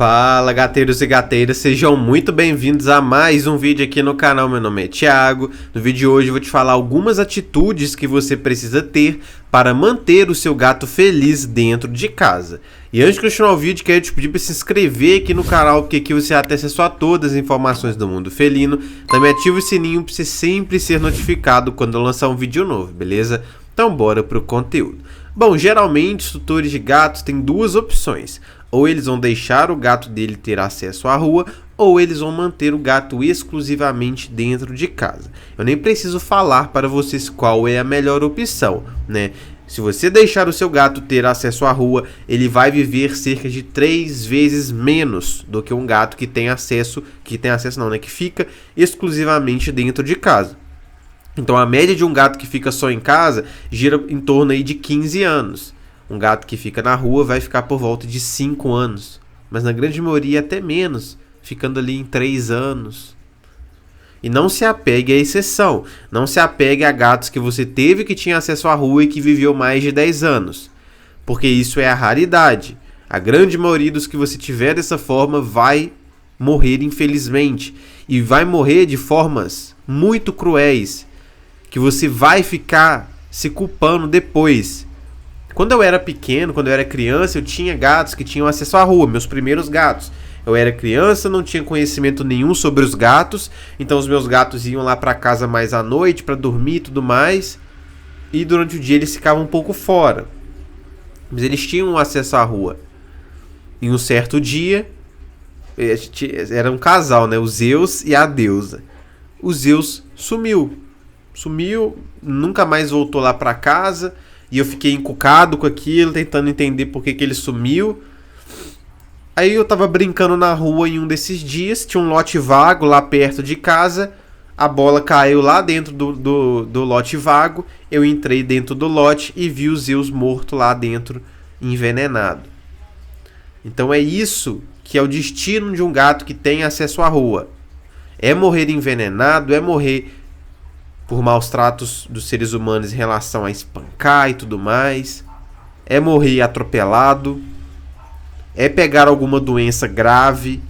Fala, gateiros e gateiras, sejam muito bem-vindos a mais um vídeo aqui no canal. Meu nome é Thiago. No vídeo de hoje eu vou te falar algumas atitudes que você precisa ter para manter o seu gato feliz dentro de casa. E antes de continuar o vídeo, quero te pedir para se inscrever aqui no canal, porque aqui você vai ter acesso a todas as informações do mundo felino. Também ativa o sininho para você sempre ser notificado quando eu lançar um vídeo novo, beleza? Então bora pro conteúdo. Bom, geralmente os tutores de gatos têm duas opções. Ou eles vão deixar o gato dele ter acesso à rua, ou eles vão manter o gato exclusivamente dentro de casa. Eu nem preciso falar para vocês qual é a melhor opção, né? Se você deixar o seu gato ter acesso à rua, ele vai viver cerca de 3 vezes menos do que um gato que que fica exclusivamente dentro de casa. Então a média de um gato que fica só em casa gira em torno aí de 15 anos. Um gato que fica na rua vai ficar por volta de 5 anos. Mas na grande maioria até menos, ficando ali em 3 anos. E não se apegue à exceção. Não se apegue a gatos que você teve que tinha acesso à rua e que viveu mais de 10 anos. Porque isso é a raridade. A grande maioria dos que você tiver dessa forma vai morrer infelizmente. E vai morrer de formas muito cruéis. Que você vai ficar se culpando depois. Quando eu era pequeno, quando eu era criança, eu tinha gatos que tinham acesso à rua, meus primeiros gatos. Eu era criança, não tinha conhecimento nenhum sobre os gatos, então os meus gatos iam lá para casa mais à noite para dormir e tudo mais. E durante o dia eles ficavam um pouco fora. Mas eles tinham acesso à rua. Em um certo dia, era um casal, né? O Zeus e a deusa. O Zeus sumiu, nunca mais voltou lá para casa. E eu fiquei encucado com aquilo, tentando entender por que ele sumiu. Aí eu tava brincando na rua em um desses dias, tinha um lote vago lá perto de casa. A bola caiu lá dentro do lote vago. Eu entrei dentro do lote e vi o Zeus morto lá dentro, envenenado. Então é isso que é o destino de um gato que tem acesso à rua. É morrer envenenado, é morrer por maus tratos dos seres humanos em relação a espancar e tudo mais. É morrer atropelado. É pegar alguma doença grave.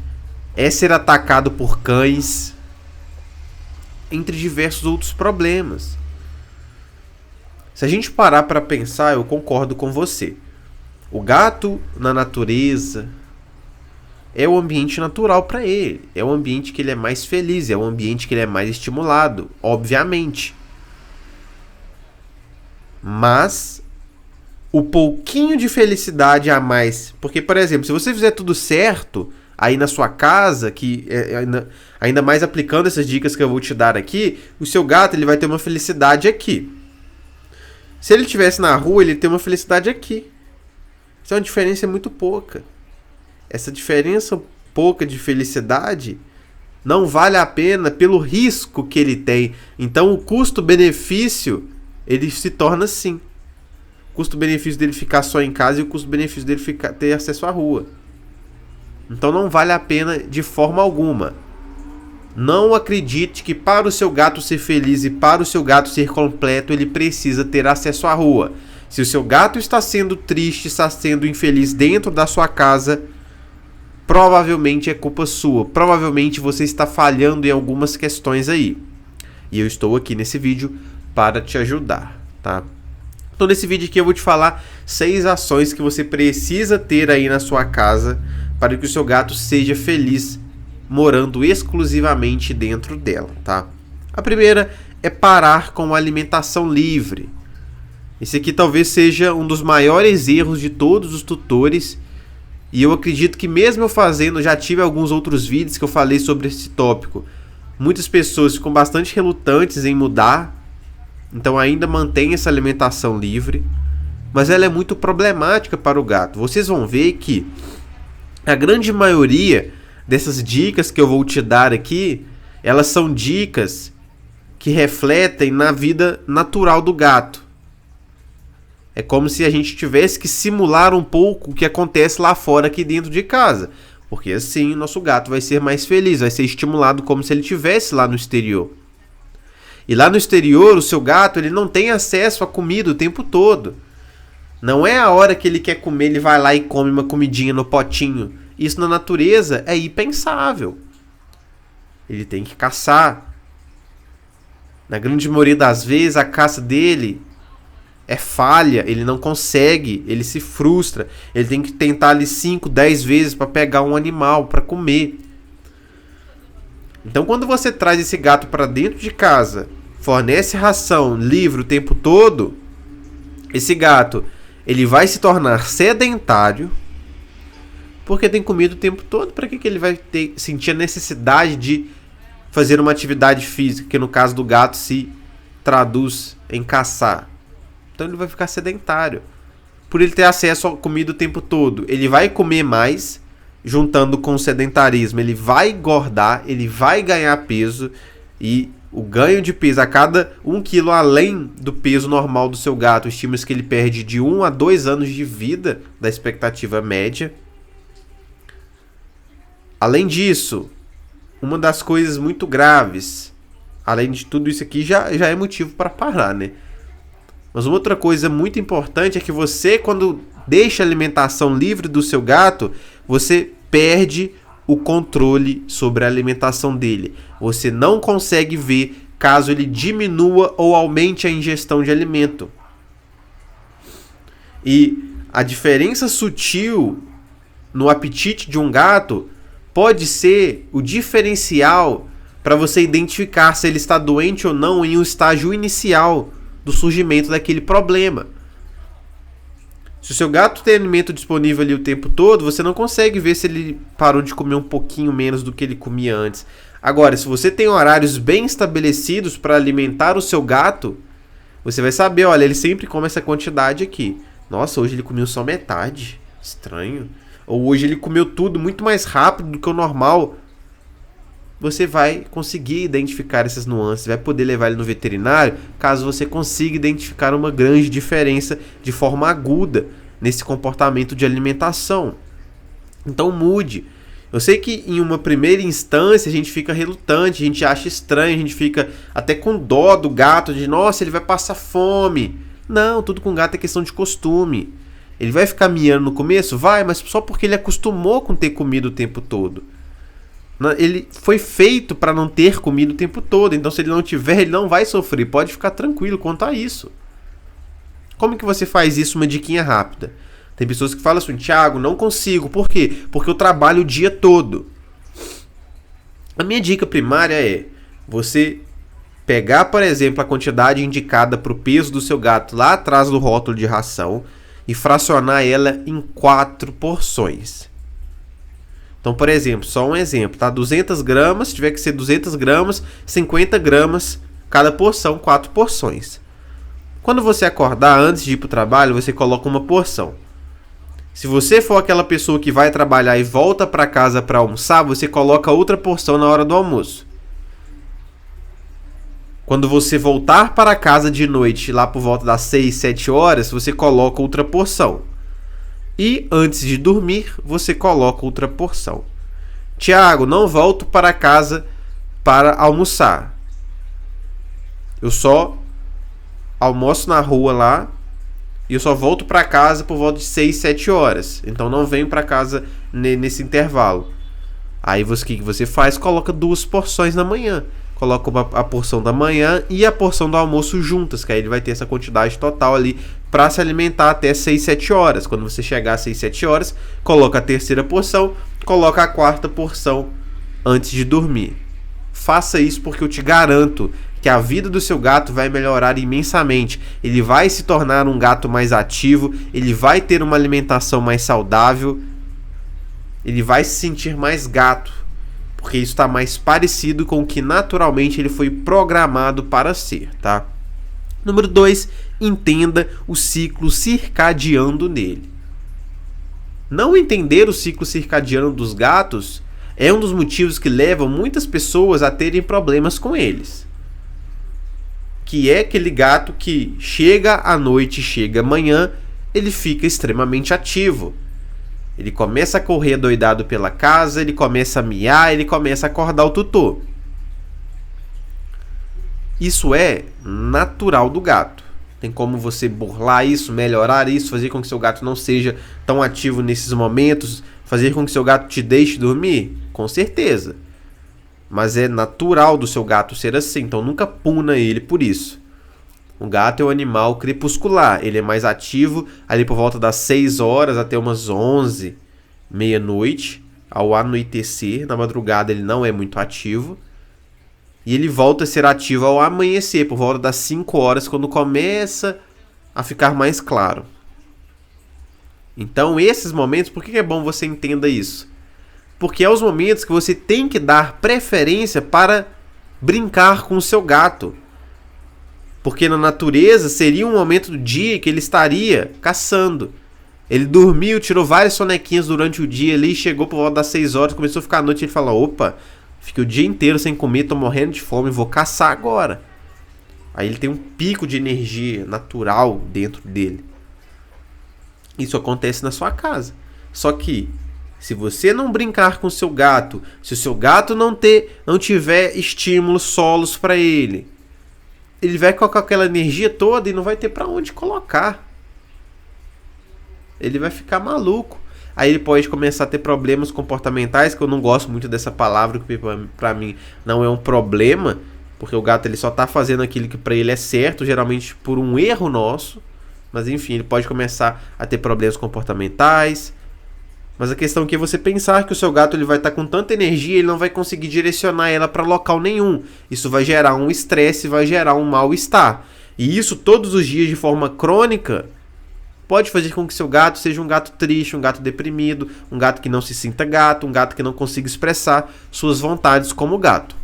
É ser atacado por cães. Entre diversos outros problemas. Se a gente parar para pensar, eu concordo com você. O gato na natureza é o ambiente natural para ele. É o ambiente que ele é mais feliz. É o ambiente que ele é mais estimulado, obviamente. Mas o pouquinho de felicidade a mais... Porque, por exemplo, se você fizer tudo certo aí na sua casa, ainda mais aplicando essas dicas que eu vou te dar aqui, o seu gato ele vai ter uma felicidade aqui. Se ele estivesse na rua, ele tem uma felicidade aqui. Isso é uma diferença muito pouca. Essa diferença pouca de felicidade não vale a pena pelo risco que ele tem. Então o custo-benefício ele se torna assim. O custo-benefício dele ficar só em casa e o custo-benefício dele ter acesso à rua. Então não vale a pena de forma alguma. Não acredite que para o seu gato ser feliz e para o seu gato ser completo ele precisa ter acesso à rua. Se o seu gato está sendo triste, está sendo infeliz dentro da sua casa, provavelmente é culpa sua. Provavelmente você está falhando em algumas questões aí. E eu estou aqui nesse vídeo para te ajudar, tá? Então nesse vídeo aqui eu vou te falar 6 ações que você precisa ter aí na sua casa para que o seu gato seja feliz morando exclusivamente dentro dela, tá? A primeira é parar com a alimentação livre. Esse aqui talvez seja um dos maiores erros de todos os tutores. E eu acredito que mesmo eu fazendo, já tive alguns outros vídeos que eu falei sobre esse tópico. Muitas pessoas ficam bastante relutantes em mudar. Então ainda mantém essa alimentação livre. Mas ela é muito problemática para o gato. Vocês vão ver que a grande maioria dessas dicas que eu vou te dar aqui, elas são dicas que refletem na vida natural do gato. É como se a gente tivesse que simular um pouco o que acontece lá fora aqui dentro de casa. Porque assim o nosso gato vai ser mais feliz, vai ser estimulado como se ele estivesse lá no exterior. E lá no exterior o seu gato ele não tem acesso à comida o tempo todo. Não é a hora que ele quer comer, ele vai lá e come uma comidinha no potinho. Isso na natureza é impensável. Ele tem que caçar. Na grande maioria das vezes, a caça dele é falha, ele não consegue, ele se frustra. Ele tem que tentar ali 5, 10 vezes para pegar um animal, para comer. Então, quando você traz esse gato para dentro de casa, fornece ração livre o tempo todo, esse gato ele vai se tornar sedentário, porque tem comida o tempo todo. Para que ele vai sentir a necessidade de fazer uma atividade física, que no caso do gato se traduz em caçar? Então ele vai ficar sedentário. Por ele ter acesso à comida o tempo todo, ele vai comer mais, juntando com o sedentarismo, ele vai engordar, ele vai ganhar peso, e o ganho de peso a cada 1 quilo além do peso normal do seu gato, estima-se que ele perde de 1 a 2 anos de vida da expectativa média. Além disso, uma das coisas muito graves, além de tudo isso aqui, já é motivo para parar, né? Mas uma outra coisa muito importante é que você, quando deixa a alimentação livre do seu gato, você perde o controle sobre a alimentação dele. Você não consegue ver caso ele diminua ou aumente a ingestão de alimento. E a diferença sutil no apetite de um gato pode ser o diferencial para você identificar se ele está doente ou não em um estágio inicial do surgimento daquele problema. Se o seu gato tem alimento disponível ali o tempo todo, você não consegue ver se ele parou de comer um pouquinho menos do que ele comia antes. Agora, se você tem horários bem estabelecidos para alimentar o seu gato, você vai saber, olha, ele sempre come essa quantidade aqui. Nossa, hoje ele comeu só metade. Estranho. Ou hoje ele comeu tudo muito mais rápido do que o normal. Você vai conseguir identificar essas nuances, vai poder levar ele no veterinário, caso você consiga identificar uma grande diferença de forma aguda nesse comportamento de alimentação. Então mude. Eu sei que em uma primeira instância a gente fica relutante, a gente acha estranho, a gente fica até com dó do gato, de nossa, ele vai passar fome. Não, tudo com gato é questão de costume. Ele vai ficar miando no começo? Vai, mas só porque ele acostumou com ter comida o tempo todo. Ele foi feito para não ter comida o tempo todo. Então se ele não tiver, ele não vai sofrer. Pode ficar tranquilo quanto a isso. Como que você faz isso? Uma diquinha rápida. Tem pessoas que falam assim, Thiago, não consigo. Por quê? Porque eu trabalho o dia todo. A minha dica primária é você pegar, por exemplo, a quantidade indicada para o peso do seu gato lá atrás do rótulo de ração e fracionar ela em 4 porções. Então, por exemplo, só um exemplo, tá? 200 gramas, se tiver que ser 200 gramas, 50 gramas cada porção, 4 porções. Quando você acordar antes de ir para o trabalho, você coloca uma porção. Se você for aquela pessoa que vai trabalhar e volta para casa para almoçar, você coloca outra porção na hora do almoço. Quando você voltar para casa de noite, lá por volta das 6, 7 horas, você coloca outra porção. E antes de dormir, você coloca outra porção. Thiago, não volto para casa para almoçar. Eu só almoço na rua lá e eu só volto para casa por volta de 6, 7 horas. Então não venho para casa nesse intervalo. Aí o que você faz? Coloca 2 porções na manhã. Coloca a porção da manhã e a porção do almoço juntas, que aí ele vai ter essa quantidade total ali para se alimentar até 6, 7 horas. Quando você chegar a 6, 7 horas, coloca a terceira porção, coloca a 4ª porção antes de dormir. Faça isso porque eu te garanto que a vida do seu gato vai melhorar imensamente. Ele vai se tornar um gato mais ativo, ele vai ter uma alimentação mais saudável, ele vai se sentir mais gato, porque isso está mais parecido com o que naturalmente ele foi programado para ser, tá? Número 2, entenda o ciclo circadiano nele. Não entender o ciclo circadiano dos gatos é um dos motivos que levam muitas pessoas a terem problemas com eles. Que é aquele gato que chega à noite, chega amanhã, ele fica extremamente ativo. Ele começa a correr doidado pela casa, ele começa a miar, ele começa a acordar o tutor. Isso é natural do gato. Tem como você burlar isso, melhorar isso, fazer com que seu gato não seja tão ativo nesses momentos, Fazer com que seu gato te deixe dormir? Com certeza. Mas é natural do seu gato ser assim, então nunca puna ele por isso. O gato é um animal crepuscular, ele é mais ativo ali por volta das 6 horas até umas 11, meia-noite, ao anoitecer. Na madrugada ele não é muito ativo. E ele volta a ser ativo ao amanhecer, por volta das 5 horas, quando começa a ficar mais claro. Então, esses momentos, por que é bom você entenda isso? Porque é os momentos que você tem que dar preferência para brincar com o seu gato. Porque na natureza seria um momento do dia que ele estaria caçando. Ele dormiu, tirou várias sonequinhas durante o dia ali, chegou por volta das 6 horas, começou a ficar à noite e ele fala: opa, fiquei o dia inteiro sem comer, tô morrendo de fome, vou caçar agora. Aí ele tem um pico de energia natural dentro dele. Isso acontece na sua casa. Só que, se você não brincar com o seu gato, se o seu gato não tiver estímulos solos para ele vai com aquela energia toda e não vai ter para onde colocar. Ele vai ficar maluco. Aí ele pode começar a ter problemas comportamentais, que eu não gosto muito dessa palavra, que para mim não é um problema, porque o gato ele só tá fazendo aquilo que para ele é certo, geralmente por um erro nosso. Mas enfim, ele pode começar a ter problemas comportamentais. Mas a questão aqui é você pensar que o seu gato ele vai estar com tanta energia, ele não vai conseguir direcionar ela para local nenhum. Isso vai gerar um estresse, vai gerar um mal-estar. E isso todos os dias de forma crônica pode fazer com que seu gato seja um gato triste, um gato deprimido, um gato que não se sinta gato, um gato que não consiga expressar suas vontades como gato.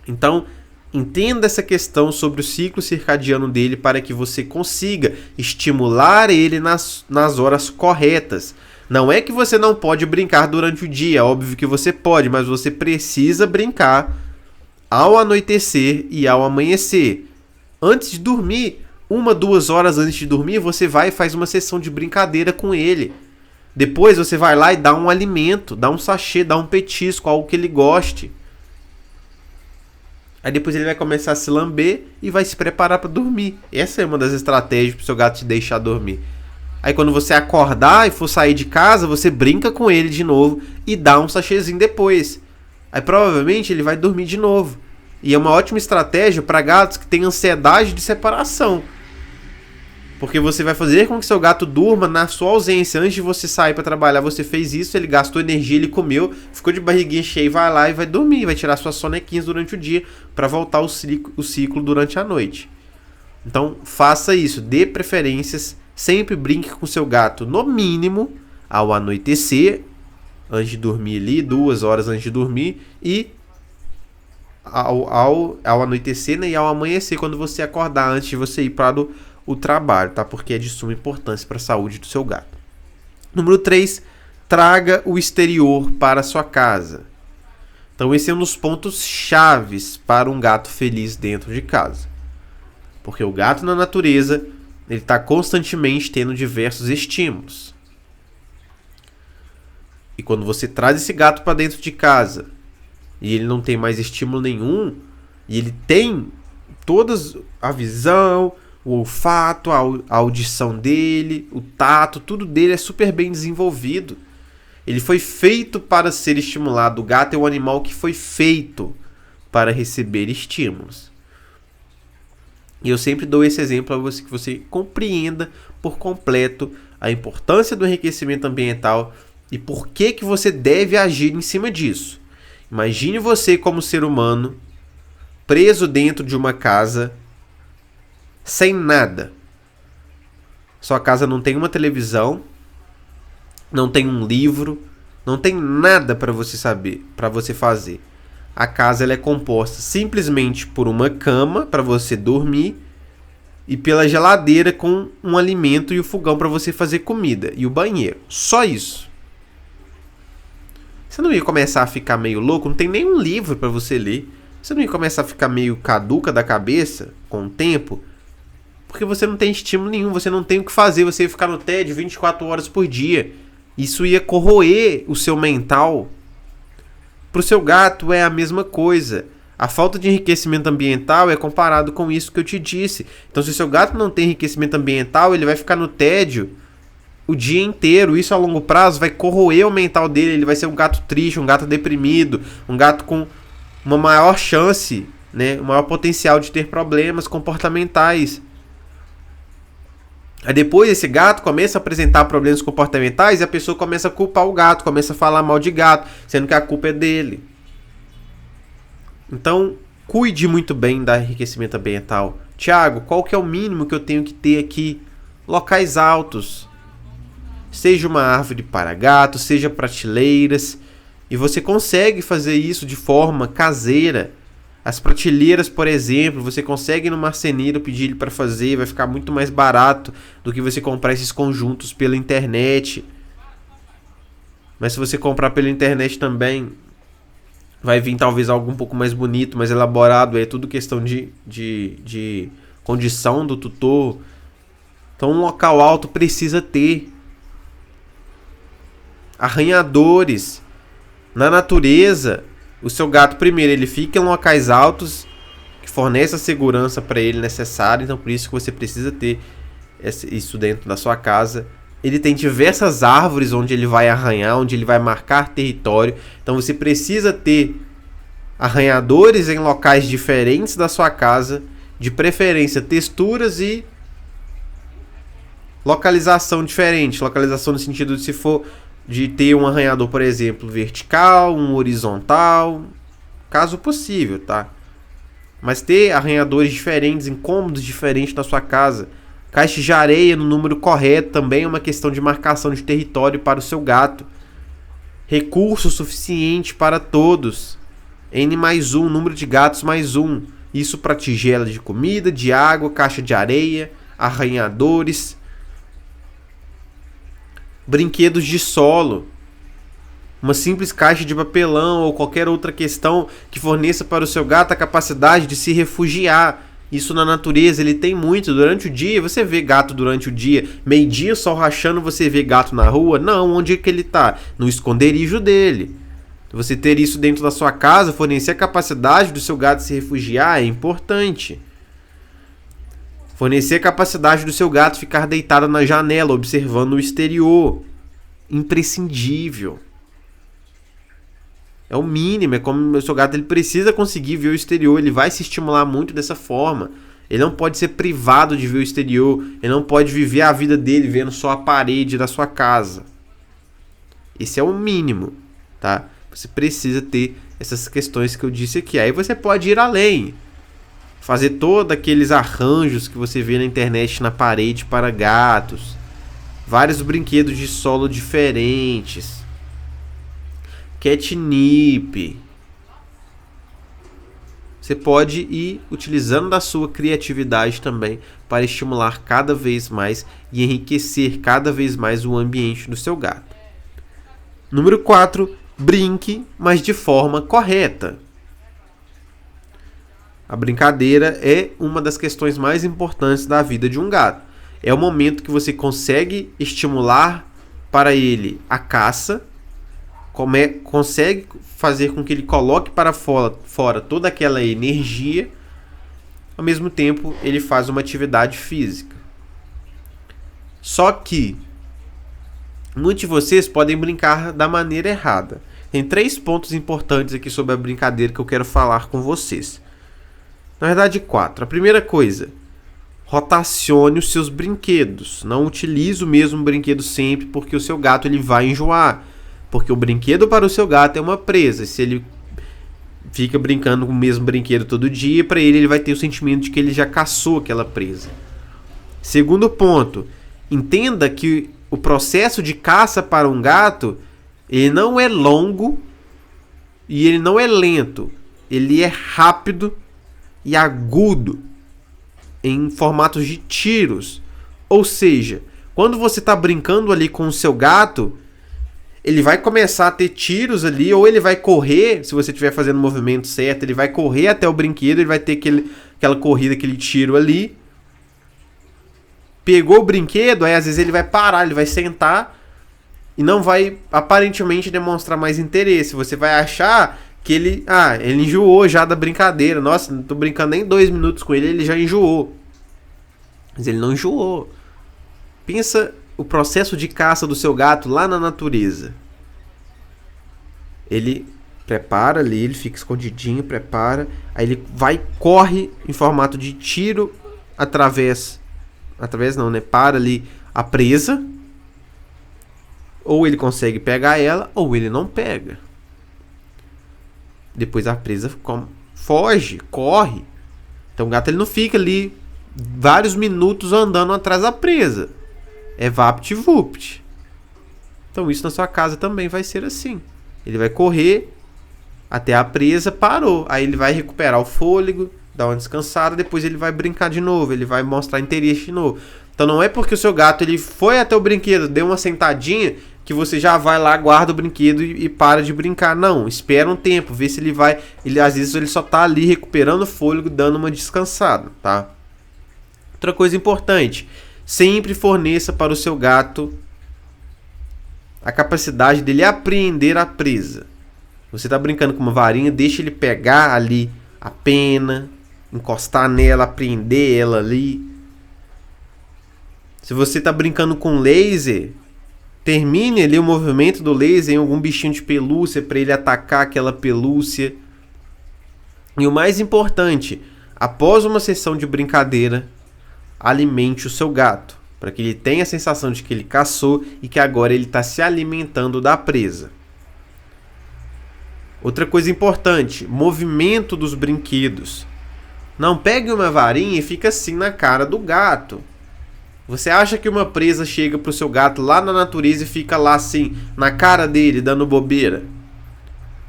Então, entenda essa questão sobre o ciclo circadiano dele para que você consiga estimular ele nas horas corretas. Não é que você não pode brincar durante o dia, óbvio que você pode, mas você precisa brincar ao anoitecer e ao amanhecer. Antes de dormir, 1-2 horas antes de dormir, você vai e faz uma sessão de brincadeira com ele. Depois você vai lá e dá um alimento, dá um sachê, dá um petisco, algo que ele goste. Aí depois ele vai começar a se lamber e vai se preparar para dormir. Essa é uma das estratégias para o seu gato te deixar dormir. Aí quando você acordar e for sair de casa, você brinca com ele de novo e dá um sachêzinho depois. Aí provavelmente ele vai dormir de novo. E é uma ótima estratégia para gatos que têm ansiedade de separação. Porque você vai fazer com que seu gato durma na sua ausência. Antes de você sair para trabalhar, você fez isso, ele gastou energia, ele comeu, ficou de barriguinha cheia, vai lá e vai dormir, vai tirar suas sonequinhas durante o dia para voltar o ciclo durante a noite. Então faça isso, dê preferências, sempre brinque com seu gato no mínimo ao anoitecer, antes de dormir ali, 2 horas antes de dormir, e ao anoitecer, né, e ao amanhecer, quando você acordar, antes de você ir para o trabalho, tá? Porque é de suma importância para a saúde do seu gato. Número 3, traga o exterior para a sua casa. Então esse é um dos pontos chaves para um gato feliz dentro de casa. Porque o gato na natureza, ele está constantemente tendo diversos estímulos. E quando você traz esse gato para dentro de casa e ele não tem mais estímulo nenhum, e ele tem todas a visão, o olfato, a audição dele, o tato, tudo dele é super bem desenvolvido. Ele foi feito para ser estimulado. O gato é um animal que foi feito para receber estímulos. E eu sempre dou esse exemplo para você, que você compreenda por completo a importância do enriquecimento ambiental e por que você deve agir em cima disso. Imagine você como ser humano preso dentro de uma casa sem nada. Sua casa não tem uma televisão, não tem um livro, não tem nada para você saber, para você fazer. A casa ela é composta simplesmente por uma cama para você dormir e pela geladeira com um alimento e o fogão para você fazer comida e o banheiro. Só isso. Você não ia começar a ficar meio louco? Não tem nenhum livro para você ler. Você não ia começar a ficar meio caduca da cabeça com o tempo? Porque você não tem estímulo nenhum, você não tem o que fazer, você ia ficar no tédio 24 horas por dia. Isso ia corroer o seu mental. Para o seu gato é a mesma coisa. A falta de enriquecimento ambiental é comparado com isso que eu te disse. Então se o seu gato não tem enriquecimento ambiental, ele vai ficar no tédio o dia inteiro. Isso a longo prazo vai corroer o mental dele. Ele vai ser um gato triste, um gato deprimido, um gato com uma maior chance, né, um maior potencial de ter problemas comportamentais. Aí depois esse gato começa a apresentar problemas comportamentais e a pessoa começa a culpar o gato, começa a falar mal de gato, sendo que a culpa é dele. Então, cuide muito bem da enriquecimento ambiental. Tiago, qual que é o mínimo que eu tenho que ter aqui? Locais altos. Seja uma árvore para gato, seja prateleiras. E você consegue fazer isso de forma caseira. As prateleiras, por exemplo, você consegue no marceneiro pedir ele para fazer, vai ficar muito mais barato do que você comprar esses conjuntos pela internet. Mas se você comprar pela internet também, vai vir talvez algo um pouco mais bonito, mais elaborado. É tudo questão de condição do tutor. Então um local alto precisa ter. Arranhadores. Na natureza, o seu gato, primeiro, ele fica em locais altos que fornece a segurança para ele necessária. Então por isso que você precisa ter isso dentro da sua casa. Ele tem diversas árvores onde ele vai arranhar, onde ele vai marcar território. Então você precisa ter arranhadores em locais diferentes da sua casa, de preferência texturas e localização diferente. Localização no sentido de se for de ter um arranhador, por exemplo, vertical, um horizontal, caso possível, tá? Mas ter arranhadores diferentes, em cômodos diferentes na sua casa. Caixas de areia no número correto também é uma questão de marcação de território para o seu gato. Recurso suficiente para todos. N+1, número de gatos mais 1. Isso para tigela de comida, de água, caixa de areia, arranhadores. Brinquedos de solo. Uma simples caixa de papelão ou qualquer outra questão que forneça para o seu gato a capacidade de se refugiar. Isso na natureza ele tem muito. Durante o dia, você vê gato durante o dia. Meio-dia, sol rachando, você vê gato na rua? Não, onde é que ele está? No esconderijo dele. Você ter isso dentro da sua casa, fornecer a capacidade do seu gato se refugiar é importante. Fornecer a capacidade do seu gato ficar deitado na janela, observando o exterior. Imprescindível. É o mínimo, é como o seu gato ele precisa conseguir ver o exterior, ele vai se estimular muito dessa forma. Ele não pode ser privado de ver o exterior, ele não pode viver a vida dele vendo só a parede da sua casa. Esse é o mínimo, tá? Você precisa ter essas questões que eu disse aqui. Aí você pode ir além. Fazer todos aqueles arranjos que você vê na internet na parede para gatos. Vários brinquedos de solo diferentes. Catnip. Você pode ir utilizando da sua criatividade também para estimular cada vez mais e enriquecer cada vez mais o ambiente do seu gato. Número 4. Brinque, mas de forma correta. A brincadeira é uma das questões mais importantes da vida de um gato. É o momento que você consegue estimular para ele a caça, consegue fazer com que ele coloque para fora toda aquela energia, ao mesmo tempo ele faz uma atividade física. Só que muitos de vocês podem brincar da maneira errada. Tem 3 pontos importantes aqui sobre a brincadeira que eu quero falar com vocês. Na verdade, 4. A primeira coisa, rotacione os seus brinquedos. Não utilize o mesmo brinquedo sempre, porque o seu gato ele vai enjoar. Porque o brinquedo para o seu gato é uma presa. Se ele fica brincando com o mesmo brinquedo todo dia, para ele vai ter o sentimento de que ele já caçou aquela presa. Segundo ponto, entenda que o processo de caça para um gato, ele não é longo e ele não é lento. Ele é rápido e agudo em formatos de tiros. Ou seja, quando você está brincando ali com o seu gato, ele vai começar a ter tiros ali, ou ele vai correr, se você estiver fazendo o movimento certo, ele vai correr até o brinquedo, ele vai ter aquela corrida, aquele tiro ali. Pegou o brinquedo, aí às vezes ele vai parar, ele vai sentar e não vai aparentemente demonstrar mais interesse. Você vai achar que ele enjoou já da brincadeira. Nossa, não tô brincando nem 2 minutos com ele, ele já enjoou. Mas ele não enjoou. Pensa o processo de caça do seu gato lá na natureza? Ele prepara ali, ele fica escondidinho, prepara, aí ele vai, corre em formato de tiro através não, né? Para ali a presa, ou ele consegue pegar ela, ou ele não pega. Depois a presa foge, corre. Então o gato ele não fica ali vários minutos andando atrás da presa. É vapt-vupt. Então isso na sua casa também vai ser assim. Ele vai correr até a presa, parou. Aí ele vai recuperar o fôlego, dar uma descansada, depois ele vai brincar de novo, ele vai mostrar interesse de novo. Então não é porque o seu gato ele foi até o brinquedo, deu uma sentadinha, que você já vai lá, guarda o brinquedo e para de brincar. Não, espera um tempo, vê se ele vai... às vezes ele só tá ali recuperando o fôlego, dando uma descansada, tá? Outra coisa importante, sempre forneça para o seu gato a capacidade dele apreender a presa. Você tá brincando com uma varinha, deixa ele pegar ali a pena, encostar nela, prender ela ali. Se você tá brincando com laser, termine ali o movimento do laser em algum bichinho de pelúcia para ele atacar aquela pelúcia. E o mais importante, após uma sessão de brincadeira, alimente o seu gato, para que ele tenha a sensação de que ele caçou e que agora ele está se alimentando da presa. Outra coisa importante, movimento dos brinquedos. Não pegue uma varinha e fica assim na cara do gato. Você acha que uma presa chega pro seu gato lá na natureza e fica lá assim, na cara dele, dando bobeira?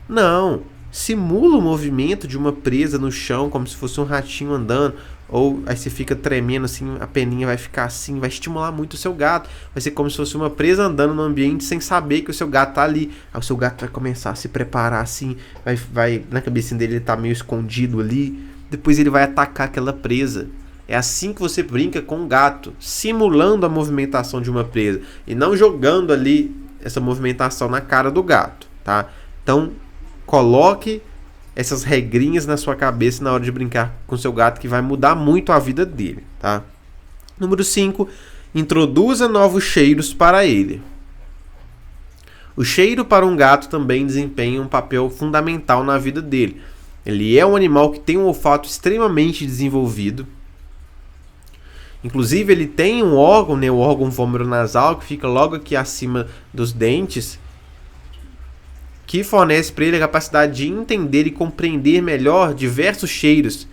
Não. Simula o movimento de uma presa no chão, como se fosse um ratinho andando. Ou aí você fica tremendo assim, a peninha vai ficar assim, vai estimular muito o seu gato. Vai ser como se fosse uma presa andando no ambiente sem saber que o seu gato tá ali. Aí o seu gato vai começar a se preparar assim, vai na cabecinha dele ele tá meio escondido ali. Depois ele vai atacar aquela presa. É assim que você brinca com o gato, simulando a movimentação de uma presa e não jogando ali essa movimentação na cara do gato, tá? Então, coloque essas regrinhas na sua cabeça na hora de brincar com seu gato, que vai mudar muito a vida dele, tá? Número 5, introduza novos cheiros para ele. O cheiro para um gato também desempenha um papel fundamental na vida dele. Ele é um animal que tem um olfato extremamente desenvolvido. Inclusive ele tem um órgão, né, o órgão vômero-nasal, que fica logo aqui acima dos dentes, que fornece para ele a capacidade de entender e compreender melhor diversos cheiros.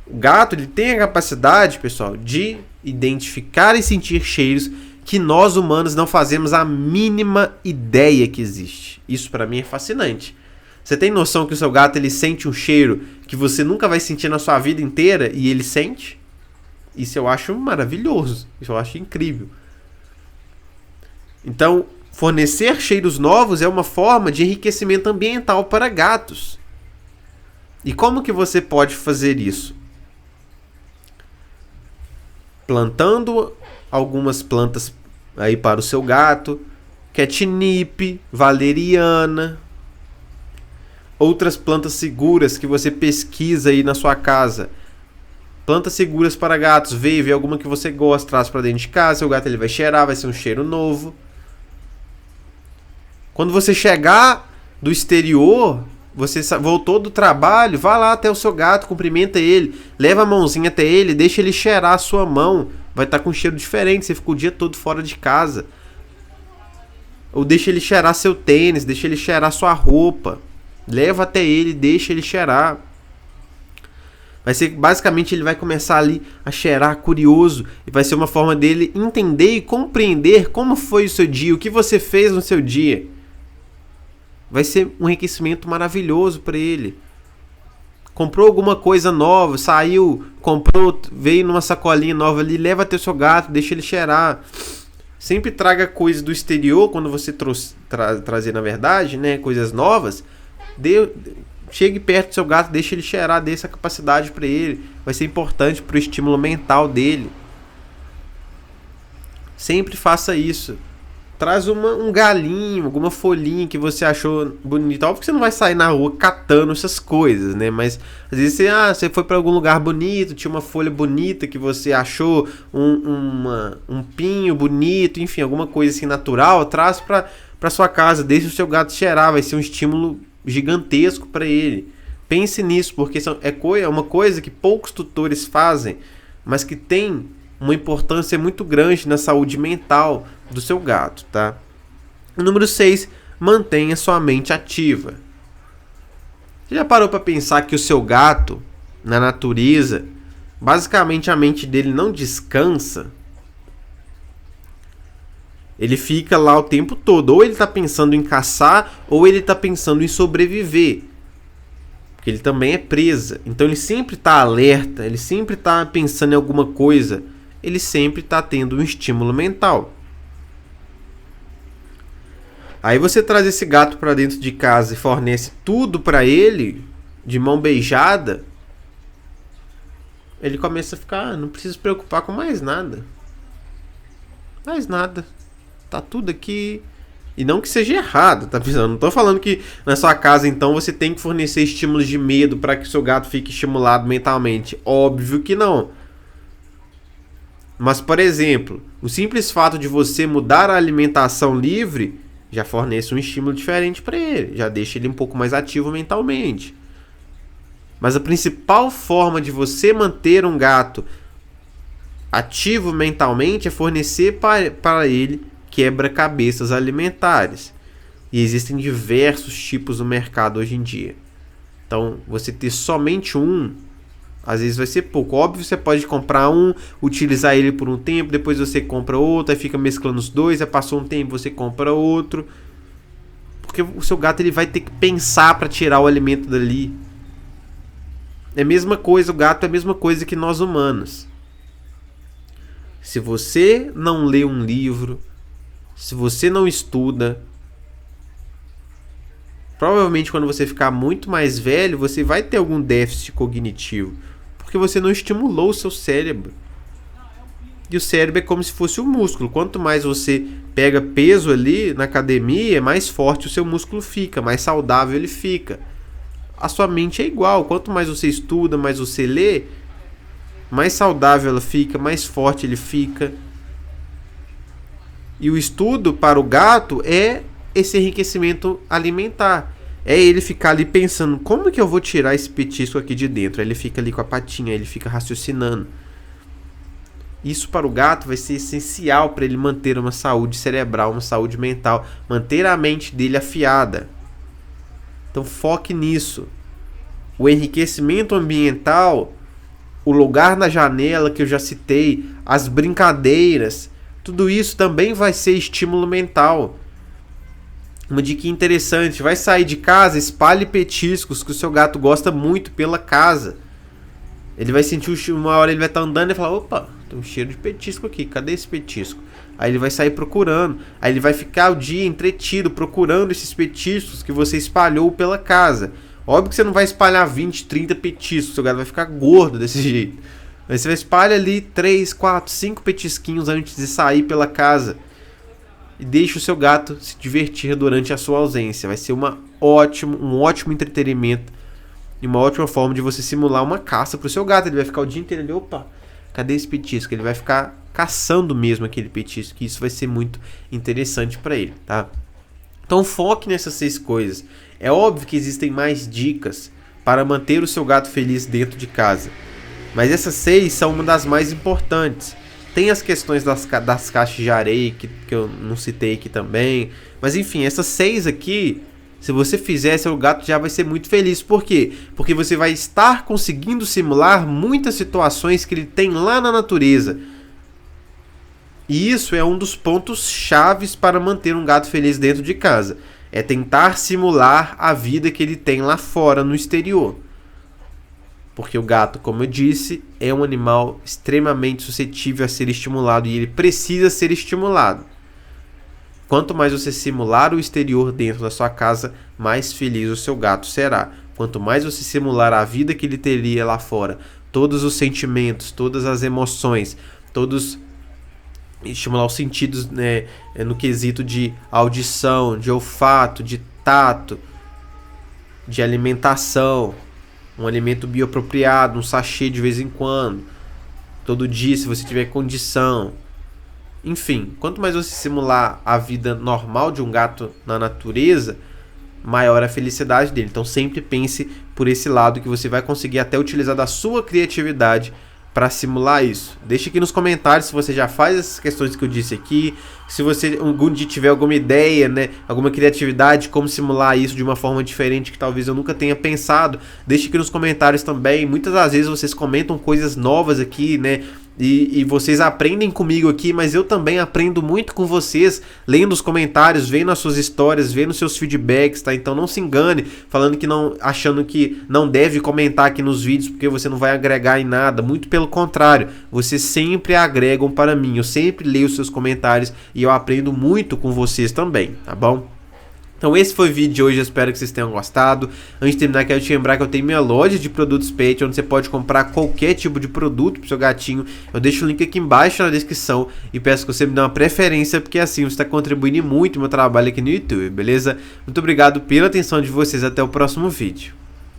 O gato ele tem a capacidade, pessoal, de identificar e sentir cheiros que nós humanos não fazemos a mínima ideia que existe. Isso para mim é fascinante. Você tem noção que o seu gato ele sente um cheiro que você nunca vai sentir na sua vida inteira e ele sente? Isso eu acho maravilhoso, isso eu acho incrível. Então, fornecer cheiros novos é uma forma de enriquecimento ambiental para gatos. E como que você pode fazer isso? Plantando algumas plantas aí para o seu gato, catnip, valeriana, outras plantas seguras que você pesquisa aí na sua casa. Plantas seguras para gatos, vê alguma que você gosta, traz para dentro de casa, seu gato ele vai cheirar, vai ser um cheiro novo. Quando você chegar do exterior, você voltou do trabalho, vá lá até o seu gato, cumprimenta ele, leva a mãozinha até ele, deixa ele cheirar a sua mão, vai estar com um cheiro diferente, você ficou o dia todo fora de casa. Ou deixa ele cheirar seu tênis, deixa ele cheirar sua roupa, leva até ele, deixa ele cheirar. Vai ser, basicamente, ele vai começar ali a cheirar curioso e vai ser uma forma dele entender e compreender como foi o seu dia, o que você fez no seu dia. Vai ser um enriquecimento maravilhoso para ele. Comprou alguma coisa nova, saiu, comprou, veio numa sacolinha nova ali, leva até o seu gato, deixa ele cheirar. Sempre traga coisas do exterior, quando você trazer, na verdade, né, coisas novas, chegue perto do seu gato, deixa ele cheirar, dê essa capacidade para ele. Vai ser importante para o estímulo mental dele. Sempre faça isso. traz um galinho, alguma folhinha que você achou bonita. Óbvio que você não vai sair na rua catando essas coisas, né? Mas às vezes você foi para algum lugar bonito, tinha uma folha bonita que você achou, um pinho bonito, enfim, alguma coisa assim natural, traz para sua casa, deixa o seu gato cheirar, vai ser um estímulo gigantesco para ele. Pense nisso, porque é uma coisa que poucos tutores fazem, mas que tem uma importância muito grande na saúde mental do seu gato, tá? Número 6, mantenha sua mente ativa. Você já parou para pensar que o seu gato, na natureza, basicamente a mente dele não descansa? Ele fica lá o tempo todo, ou ele está pensando em caçar, ou ele está pensando em sobreviver. Porque ele também é presa. Então ele sempre está alerta, ele sempre está pensando em alguma coisa, ele sempre está tendo um estímulo mental. Aí você traz esse gato para dentro de casa e fornece tudo para ele, de mão beijada, ele começa a ficar, não precisa se preocupar com mais nada. Mais nada. Tá tudo aqui. E não que seja errado, tá pensando? Não tô falando que na sua casa, então, você tem que fornecer estímulos de medo para que o seu gato fique estimulado mentalmente. Óbvio que não. Mas, por exemplo, o simples fato de você mudar a alimentação livre já fornece um estímulo diferente para ele. Já deixa ele um pouco mais ativo mentalmente. Mas a principal forma de você manter um gato ativo mentalmente é fornecer para ele quebra-cabeças alimentares. E existem diversos tipos no mercado hoje em dia. Então, você ter somente um, às vezes vai ser pouco. Óbvio, você pode comprar um, utilizar ele por um tempo, depois você compra outro, aí fica mesclando os dois, aí passou um tempo, você compra outro. Porque o seu gato ele vai ter que pensar para tirar o alimento dali. É a mesma coisa, o gato é a mesma coisa que nós humanos. Se você não lê um livro, se você não estuda, provavelmente quando você ficar muito mais velho, você vai ter algum déficit cognitivo, porque você não estimulou o seu cérebro. E o cérebro é como se fosse um músculo. Quanto mais você pega peso ali na academia, mais forte o seu músculo fica, mais saudável ele fica. A sua mente é igual. Quanto mais você estuda, mais você lê, mais saudável ela fica, mais forte ele fica. E o estudo para o gato é esse enriquecimento alimentar. É ele ficar ali pensando, como que eu vou tirar esse petisco aqui de dentro? Aí ele fica ali com a patinha, ele fica raciocinando. Isso para o gato vai ser essencial para ele manter uma saúde cerebral, uma saúde mental, manter a mente dele afiada. Então foque nisso. O enriquecimento ambiental, o lugar na janela que eu já citei, as brincadeiras, tudo isso também vai ser estímulo mental. Uma dica interessante, vai sair de casa, espalhe petiscos que o seu gato gosta muito pela casa. Ele vai sentir uma hora, ele vai estar andando e falar, opa, tem um cheiro de petisco aqui, cadê esse petisco? Aí ele vai sair procurando, aí ele vai ficar o dia entretido procurando esses petiscos que você espalhou pela casa. Óbvio que você não vai espalhar 20, 30 petiscos, seu gato vai ficar gordo desse jeito. Mas você vai espalhar ali 3, 4, 5 petisquinhos antes de sair pela casa. E deixa o seu gato se divertir durante a sua ausência. Vai ser um ótimo entretenimento e uma ótima forma de você simular uma caça para o seu gato. Ele vai ficar o dia inteiro ali, opa, cadê esse petisco? Ele vai ficar caçando mesmo aquele petisco, que isso vai ser muito interessante para ele, tá? Então foque nessas 6 coisas. É óbvio que existem mais dicas para manter o seu gato feliz dentro de casa, mas essas 6 são uma das mais importantes. Tem as questões das caixas de areia que eu não citei aqui também, mas enfim, essas 6 aqui, se você fizer, seu gato já vai ser muito feliz. Por quê? Porque você vai estar conseguindo simular muitas situações que ele tem lá na natureza. E isso é um dos pontos chaves para manter um gato feliz dentro de casa. É tentar simular a vida que ele tem lá fora, no exterior. Porque o gato, como eu disse, é um animal extremamente suscetível a ser estimulado e ele precisa ser estimulado. Quanto mais você simular o exterior dentro da sua casa, mais feliz o seu gato será. Quanto mais você simular a vida que ele teria lá fora, todos os sentimentos, todas as emoções, todos estimular os sentidos, né, no quesito de audição, de olfato, de tato, de alimentação, um alimento bioapropriado, um sachê de vez em quando, todo dia se você tiver condição. Enfim, quanto mais você simular a vida normal de um gato na natureza, maior a felicidade dele. Então sempre pense por esse lado, que você vai conseguir até utilizar da sua criatividade para simular isso. Deixe aqui nos comentários se você já faz essas questões que eu disse aqui, se você algum dia tiver alguma ideia, né, alguma criatividade, como simular isso de uma forma diferente que talvez eu nunca tenha pensado. Deixe aqui nos comentários também. Muitas das vezes vocês comentam coisas novas aqui, né, e vocês aprendem comigo aqui, mas eu também aprendo muito com vocês, lendo os comentários, vendo as suas histórias, vendo seus feedbacks, tá? Então não se engane falando que não, achando que não deve comentar aqui nos vídeos porque você não vai agregar em nada. Muito pelo contrário, vocês sempre agregam para mim. Eu sempre leio os seus comentários e eu aprendo muito com vocês também, tá bom? Então esse foi o vídeo de hoje, eu espero que vocês tenham gostado. Antes de terminar, quero te lembrar que eu tenho minha loja de produtos pet, onde você pode comprar qualquer tipo de produto pro seu gatinho. Eu deixo o link aqui embaixo na descrição e peço que você me dê uma preferência, porque assim você está contribuindo muito no meu trabalho aqui no YouTube, beleza? Muito obrigado pela atenção de vocês, até o próximo vídeo.